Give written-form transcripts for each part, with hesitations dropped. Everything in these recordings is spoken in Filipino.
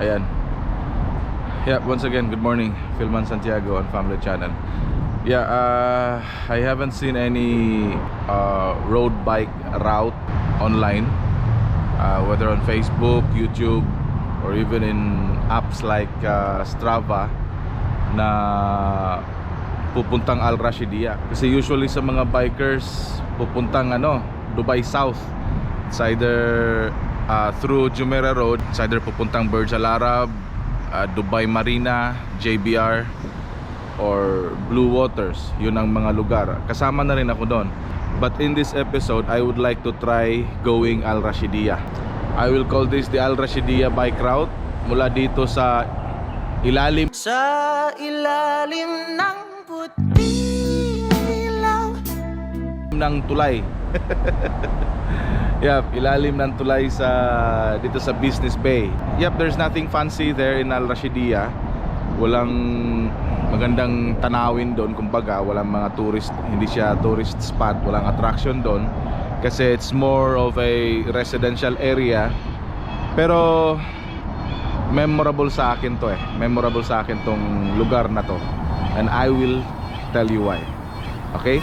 Ayan. Yeah, once again, good morning. Philman Santiago on Family Channel. Yeah, I haven't seen any road bike route online, whether on Facebook, YouTube, or even in apps like Strava na pupuntang Al Rashidiyah. Kasi usually sa mga bikers pupuntang Dubai South. It's either through Jumeirah Road, it's either pupuntang Burj Al Arab, Dubai Marina, JBR, or Blue Waters. Yun ang mga lugar. Kasama na rin ako doon. But in this episode, I would like to try going Al Rashidiyah. I will call this the Al Rashidiyah bike route. Mula dito sa ilalim ng puting ilaw ng tulay. Yep, ilalim ng tulay dito sa Business Bay. Yep, there's nothing fancy there in Al Rashidiyah. Walang magandang tanawin doon, kumbaga walang mga tourist, hindi siya tourist spot, walang attraction doon kasi it's more of a residential area. Pero memorable sa akin to memorable sa akin tong lugar na to, and I will tell you why. Okay?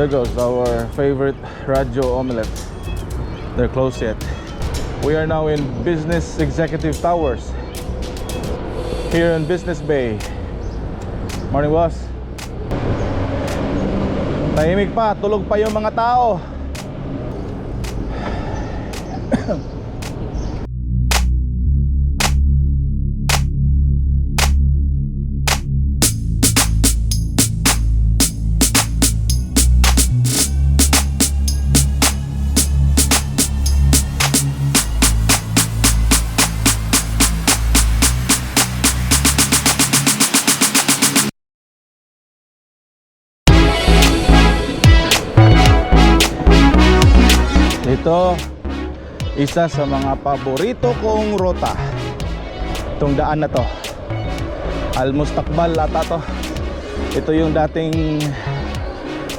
There goes our favorite Radyo Omelette. They're closed yet. We are now in Business Executive Towers here in Business Bay. Morning, boss. Tahimik pa, tulog pa yung mga tao. Ito, isa sa mga paborito kong rota. Itong daan na to, Al Mustaqbal ata to. Ito yung dating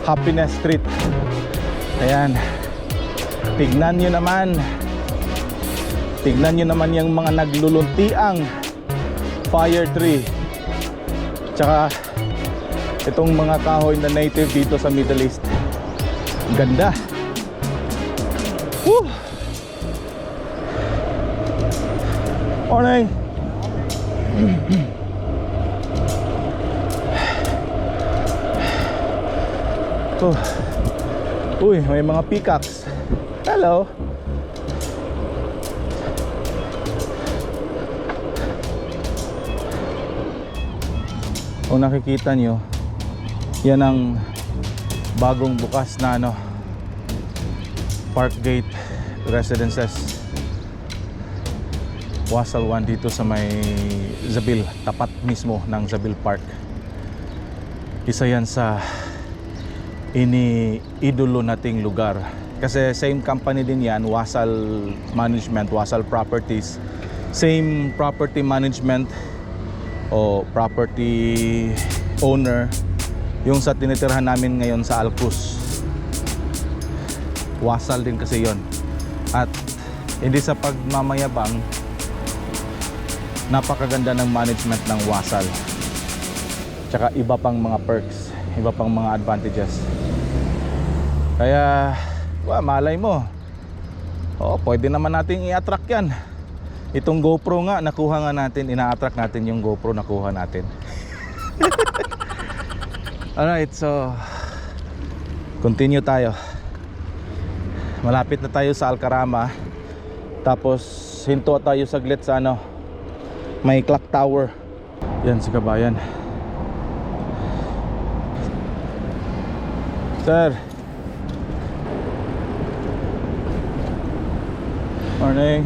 Happiness Street. Ayan. Tignan nyo naman yung mga nagluluntiang fire tree. Tsaka itong mga kahoy na native dito sa Middle East. Ganda. Woo! Morning. Uy, may mga peacocks. Hello. Kung nakikita nyo, yan ang bagong bukas na Parkgate Residences, Wasal 1 dito sa may Zabil, tapat mismo ng Zabil Park. Isa yan sa iniidolo nating lugar kasi same company din yan, Wasal Management, Wasal Properties, same property management o property owner yung sa tinitirhan namin ngayon sa Alcus. Wasal din kasi yon. At hindi sa pagmamayabang, napakaganda ng management ng Wasal. Tsaka iba pang mga perks, iba pang mga advantages. Kaya malay mo, pwede naman nating i-attract yan. Itong GoPro nga, nakuha nga natin, ina-attract natin yung GoPro, nakuha natin. Alright, so continue tayo. Malapit na tayo sa Al Karama. Tapos hinto tayo saglit sa may clock tower. Yan si Kabayan. Sir. Morning.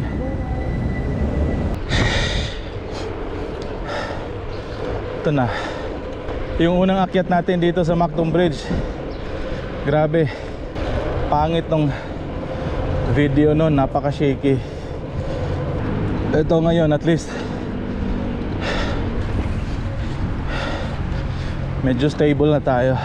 Ito na. Yung unang akyat natin dito sa Macton Bridge, grabe, pangit nung video nun, napaka shaky. Ito ngayon at least medyo stable na tayo.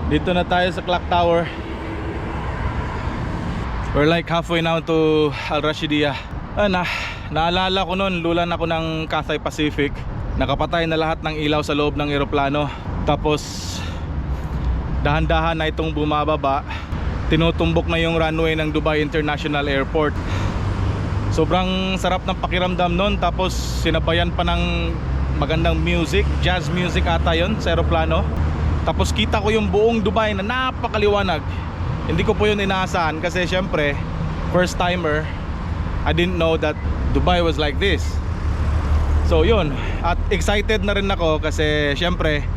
Dito na tayo sa Clock Tower. We're like halfway now to Al Rashidiyah. Naalala ko noon, lulan ako ng Cathay Pacific. Nakapatay na lahat ng ilaw sa loob ng eroplano. Tapos dahan-dahan na itong bumababa. Tinutumbok na yung runway ng Dubai International Airport. Sobrang sarap ng pakiramdam noon. Tapos sinabayan pa ng magandang music, jazz music ata yun sa eroplano. Tapos kita ko yung buong Dubai na napakaliwanag. Hindi ko po yun inaasahan kasi syempre first timer, I didn't know that Dubai was like this. So yun, at excited na rin ako kasi syempre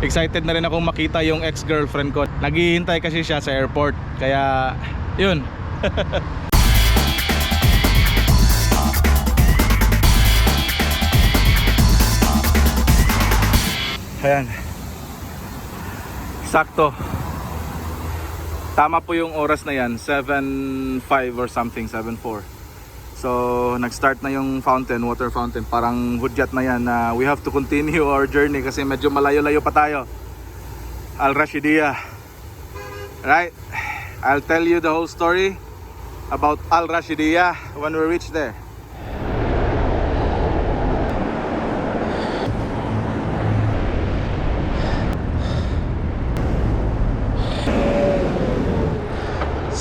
excited na rin akong makita yung ex-girlfriend ko. Naghihintay kasi siya sa airport. Kaya yun. Ayan, sakto. Tama po yung oras na yan, 7:05 or something, 7:04. So nag-start na yung fountain, water fountain. Parang hudyat na yan na we have to continue our journey kasi medyo malayo-layo pa tayo. Al Rashidiyah. Right? I'll tell you the whole story about Al Rashidiyah when we reach there.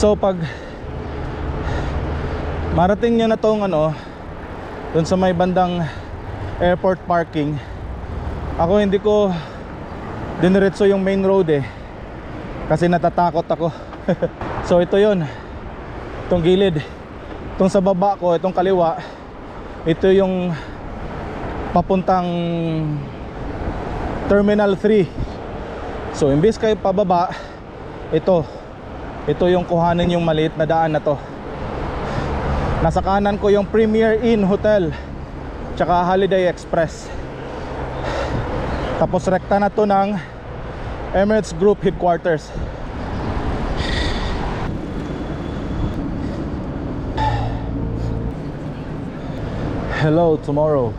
So pag marating nyo na tong dun sa may bandang airport parking, ako hindi ko diniretso yung main road kasi natatakot ako. So ito yun, itong gilid, itong sa baba ko, itong kaliwa, ito yung papuntang Terminal 3. So imbis kayo pababa, ito yung kuhanin yung maliit na daan na to. Nasa kanan ko yung Premier Inn Hotel tsaka Holiday Express. Tapos rekta na to ng Emirates Group Headquarters. Hello tomorrow.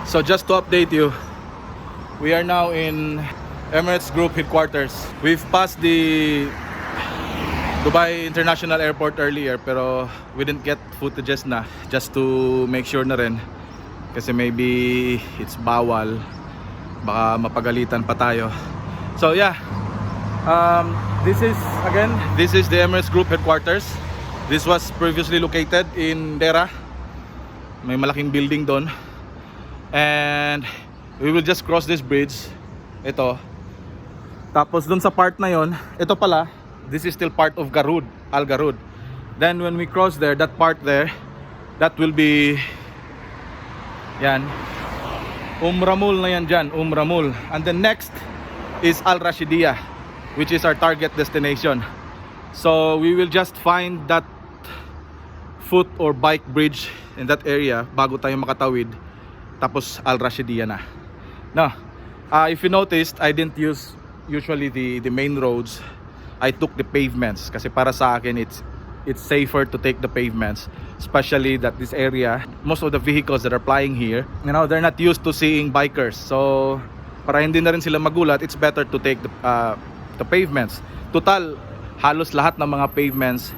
So just to update you, we are now in Emirates Group Headquarters. We've passed the Dubai International Airport earlier pero we didn't get footages na just to make sure na rin kasi maybe it's bawal, baka mapagalitan pa tayo. So yeah, this is the Emirates Group Headquarters. This was previously located in Dera. May malaking building doon. And we will just cross this bridge. Ito. Tapos dun sa part na yon, ito pala, this is still part of Garud, Al Garud. Then when we cross there, that part there, that will be yan, Umramul na yan dyan, Umramul. And then next is Al Rashidiyah, which is our target destination. So we will just find that foot or bike bridge in that area bago tayo makatawid. Tapos Al Rashidiyah na. No, if you noticed, I didn't use usually the main roads. I took the pavements kasi para sa akin it's safer to take the pavements, especially that this area, most of the vehicles that are flying here, you know, they're not used to seeing bikers. So para hindi na rin sila magulat, it's better to take the pavements. Total, halos lahat ng mga pavements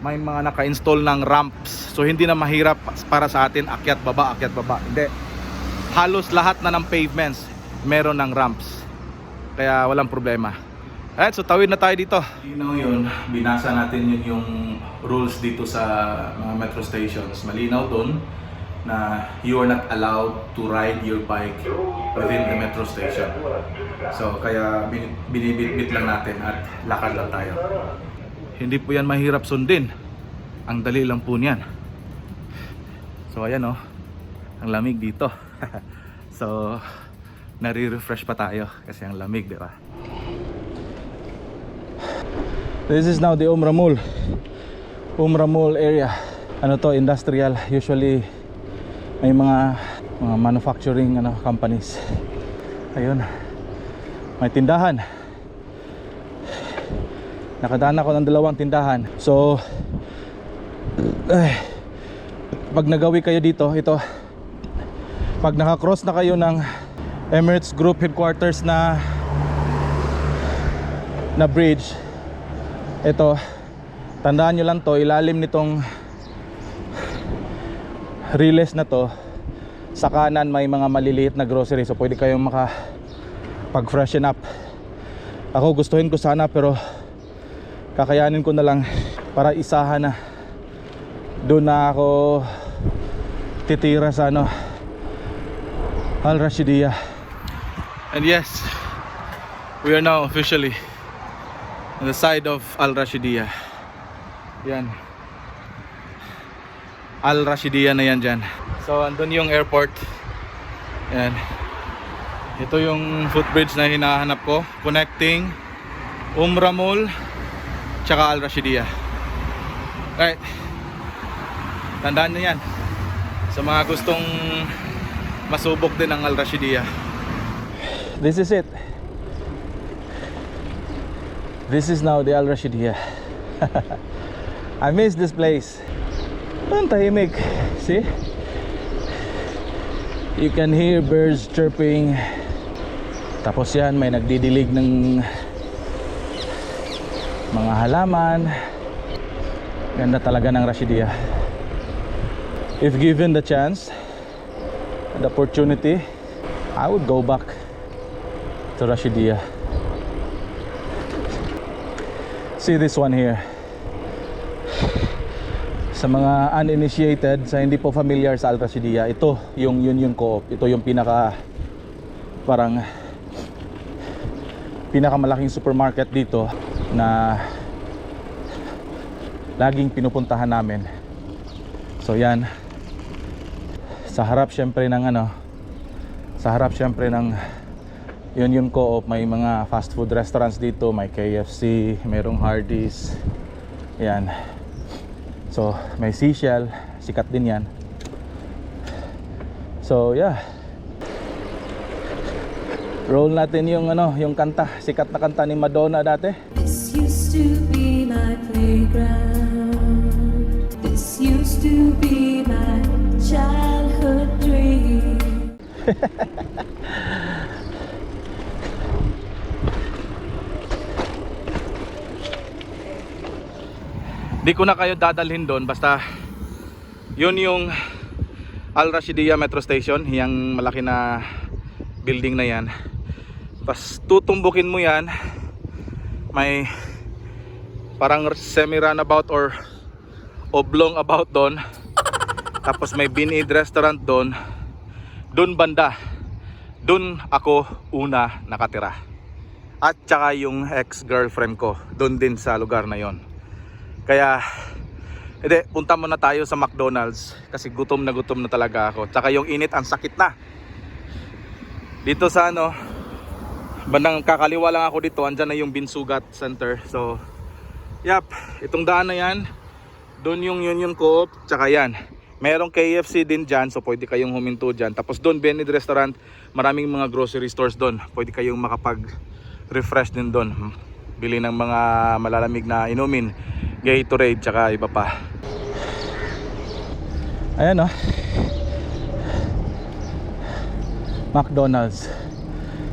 may mga naka-install ng ramps. So hindi na mahirap para sa atin akyat baba. Hindi. Halos lahat na ng pavements meron ng ramps. Kaya walang problema. Alright, so tawid na tayo dito. Yun, binasa natin yung rules dito sa mga metro stations. Malinaw doon na you are not allowed to ride your bike within the metro station. So kaya binibitbit lang natin at lakad lang tayo. Hindi po yan mahirap sundin. Ang dali lang po niyan. So ayan oh, ang lamig dito. So nare-refresh pa tayo kasi ang lamig, di ba? This is now the Umrah Mall area. Ano to, industrial. Usually may mga manufacturing companies. Ayun, may tindahan. Nakadaan ako ng 2 tindahan. So pag nagawi kayo dito, ito, pag nakakross na kayo ng Emirates Group headquarters na bridge, ito, tandaan nyo lang to, ilalim nitong riles na to, sa kanan may mga maliliit na grocery, so pwede kayong pag freshen up. Ako gustuhin ko sana pero kakayanin ko na lang para isahan na. Doon na ako titira sa Al Rashidiyah. And yes, we are now officially on the side of Al Rashidiyah. Yan, Al Rashidiyah na yan dyan. So andun yung airport. Yan, ito yung footbridge na hinahanap ko, connecting Umrah Mall tsaka Al Rashidiyah. Right, tandaan nyo yan sa mga gustong masubok din ang Al Rashidiyah. This is it. This is now the Al Rashidiyah. I miss this place. Ang tahimik. See? You can hear birds chirping. Tapos yan, may nagdidilig ng mga halaman. Ganda talaga ng Rashidiyah. If given the chance, the opportunity, I would go back to Rashidiyah. See this one here. Sa mga uninitiated, sa hindi po familiar sa Al Rashidiyah, ito yung Union Co-op. Ito yung pinakamalaking supermarket dito na laging pinupuntahan namin. So yan, sa harap syempre ng Union Co-op, may mga fast food restaurants dito, may KFC, mayroong Hardee's. Yan. So, may Seashell, sikat din yan. So, yeah. Roll natin yung kanta, sikat na kanta ni Madonna dati. This used to be my playground. This used to be my childhood dream. Di ko na kayo dadalhin doon, basta yun yung Al Rashidiyah Metro Station, yung malaki na building na yan. Pas tutumbukin mo yan, may parang semi-runabout or oblong about doon. Tapos may Bin-Eid restaurant doon. Doon banda, doon ako una nakatira. At saka yung ex-girlfriend ko, doon din sa lugar na yon. Kaya, punta muna tayo sa McDonald's kasi gutom na talaga ako. Tsaka yung init, ang sakit na. Dito sa bandang kakaliwa lang ako dito, andyan na yung Binsugat Center. So, yap, itong daan na yan, doon yung Union Co-op, tsaka yan. Merong KFC din dyan, so pwede kayong huminto dyan. Tapos doon, Bin-Eid Restaurant, maraming mga grocery stores doon. Pwede kayong makapag-refresh din doon. Bili ng mga malalamig na inumin, Gatorade, tsaka iba pa. Ayan McDonald's.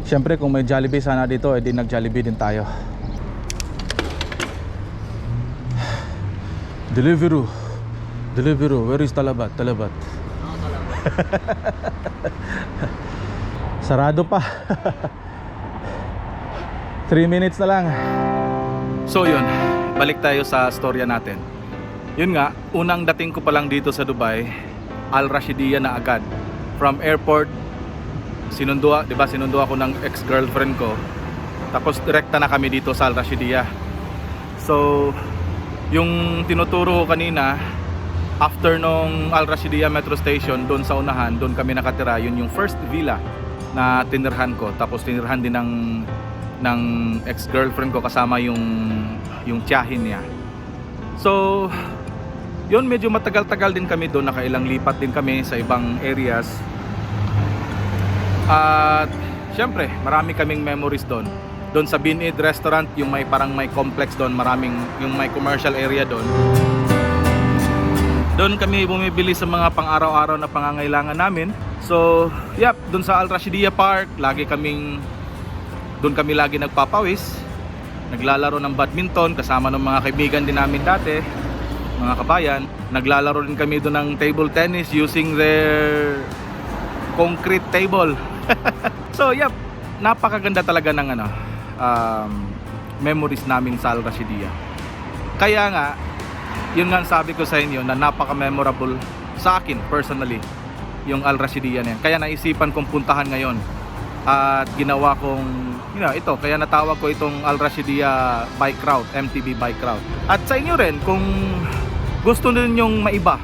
Siyempre kung may Jollibee sana dito, edi nag-Jollibee din tayo. Deliveroo, where is Talabat? Sarado pa. 3 minutes na lang. So yun, balik tayo sa storya natin. Yun nga, unang dating ko pa lang dito sa Dubai, Al Rashidiyah na agad. From airport, sinundo ako ng ex-girlfriend ko. Tapos direkta na kami dito sa Al Rashidiyah. So, yung tinuturo ko kanina, after nung Al Rashidiyah Metro Station, doon sa unahan, doon kami nakatira. Yun yung first villa na tinirhan ko. Tapos tinirhan din ng ex-girlfriend ko kasama yung tiyahin niya. So, yun, medyo matagal-tagal din kami doon. Nakailang lipat din kami sa ibang areas. At syempre, marami kaming memories doon. Doon sa Binid Restaurant, yung may parang may complex doon, yung may commercial area doon. Doon kami bumibili sa mga pang-araw-araw na pangangailangan namin. So, yep, doon sa Al Rashidiyah Park, doon kami lagi nagpapawis. Naglalaro ng badminton kasama ng mga kaibigan din namin dati, mga kabayan. Naglalaro din kami doon ng table tennis using their concrete table. So, yep, napakaganda talaga ng memories namin sa Al Rashidiyah. Kaya nga, yun nga sabi ko sa inyo na napaka-memorable sa akin personally yung Al Rashidiyah na yan. Kaya naisipan kong puntahan ngayon at ginawa kong kaya natawag ko itong Al Rashidiyah Bike Route, MTB Bike Route. At sa inyo rin, kung gusto rin yung maiba,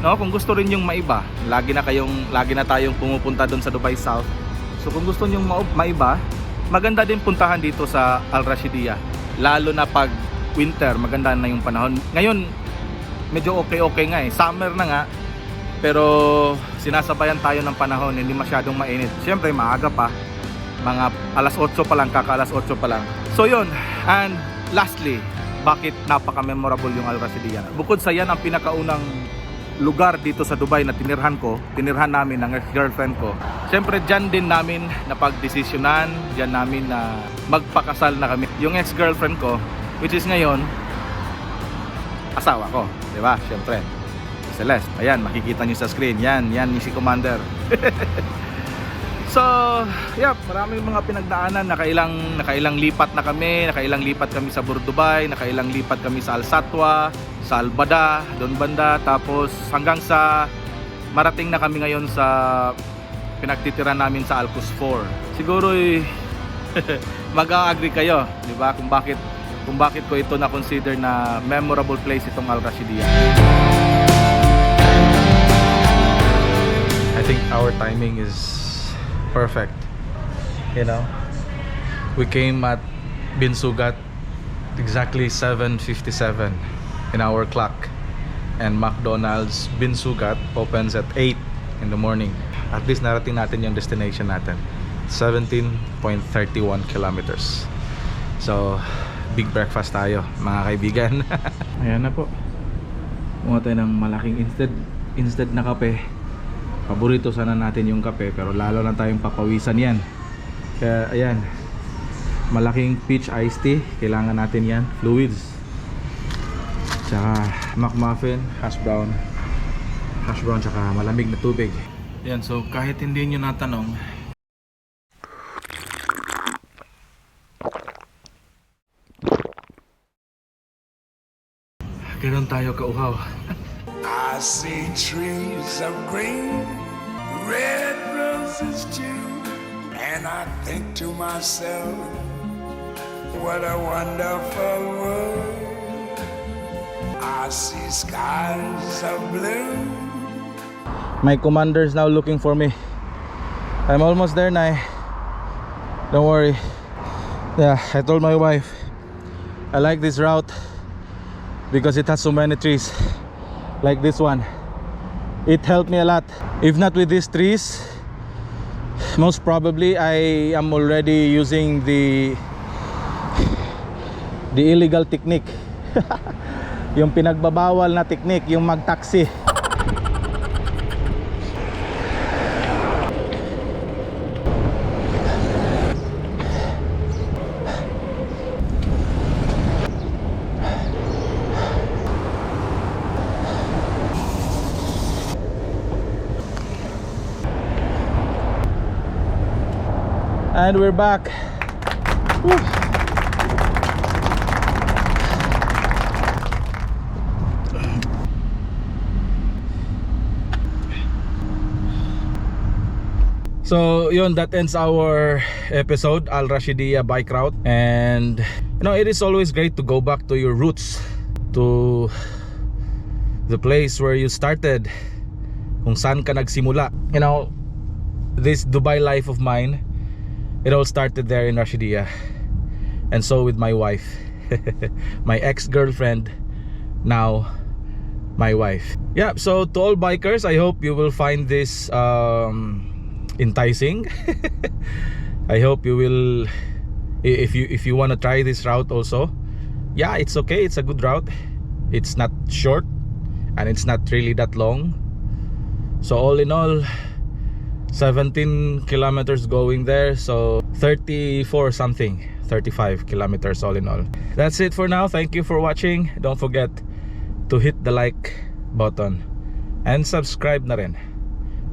no? Kung gusto rin yung maiba, lagi na tayong pumupunta doon sa Dubai South. So kung gusto niyo maiba, maganda din puntahan dito sa Al Rashidiyah. Lalo na pag winter, maganda na yung panahon. Ngayon, medyo okay nga eh. Summer na nga, pero sinasabayan tayo ng panahon, hindi masyadong mainit. Siyempre, maaga pa. Mga alas 8 pa lang, kaka alas 8 pa lang. So yun, and lastly, bakit napaka-memorable yung Al Rashidiyah? Bukod sa yan, ang pinakaunang lugar dito sa Dubai na tinirhan namin ng ex-girlfriend ko. Siyempre, dyan din namin napag-desisyonan, dyan namin na magpakasal na kami. Yung ex-girlfriend ko, which is ngayon, asawa ko, di ba? Siyempre, Celeste. Ayan, makikita nyo sa screen. Yan si Commander. So, yeah, maraming mga pinagdaanan. Nakailang lipat na kami. Nakailang lipat kami sa Dubai. Nakailang lipat kami sa Al Satwa, sa Al Bada, doon banda. Tapos hanggang sa marating na kami ngayon sa pinagtitira namin sa Al Qusfor. Siguro mag-a-agree kayo, di ba? Kung bakit ko ito na consider na memorable place itong Al Rashidiyah. I think our timing is perfect. You know, we came at Bin Sugat exactly 7:57 in our clock, and McDonald's Bin Sugat opens at 8 in the morning. At least narating natin yung destination natin, 17.31 kilometers. So big breakfast tayo, mga kaibigan. Ayan na po, kumuha tayo ng malaking instant na kape. Paborito sana natin yung kape, pero lalo lang tayong papawisan yan. Kaya ayan, malaking peach iced tea, kailangan natin yan, fluids. Tsaka McMuffin, hash brown tsaka malamig na tubig. Yan, so kahit hindi nyo natanong, ganoon tayo kauhaw. I see trees of green, red roses too, and I think to myself, what a wonderful world. I see skies of blue. My commander's now looking for me. I'm almost there, Nai. Don't worry. Yeah, I told my wife I like this route because it has so many trees. Like this one, it helped me a lot. If not with these trees, most probably I am already using the illegal technique. Yung pinagbabawal na technique, yung mag-taxi. And we're back. Woo. So yun, that ends our episode, Al Rashidiyah bike route. And you know, it is always great to go back to your roots, to the place where you started, kung saan ka nagsimula. You know, this Dubai life of mine, it all started there in Rashidiyah. And so with my wife, my ex-girlfriend, now my wife. Yeah, so to all bikers, I hope you will find this enticing. I hope you will, if you want to try this route also. Yeah, it's okay, it's a good route. It's not short and it's not really that long. So all in all, 17 kilometers going there, so 34 something, 35 kilometers all in all. That's it for now. Thank you for watching. Don't forget to hit the like button and subscribe na rin.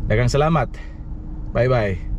Daghang salamat. Bye bye.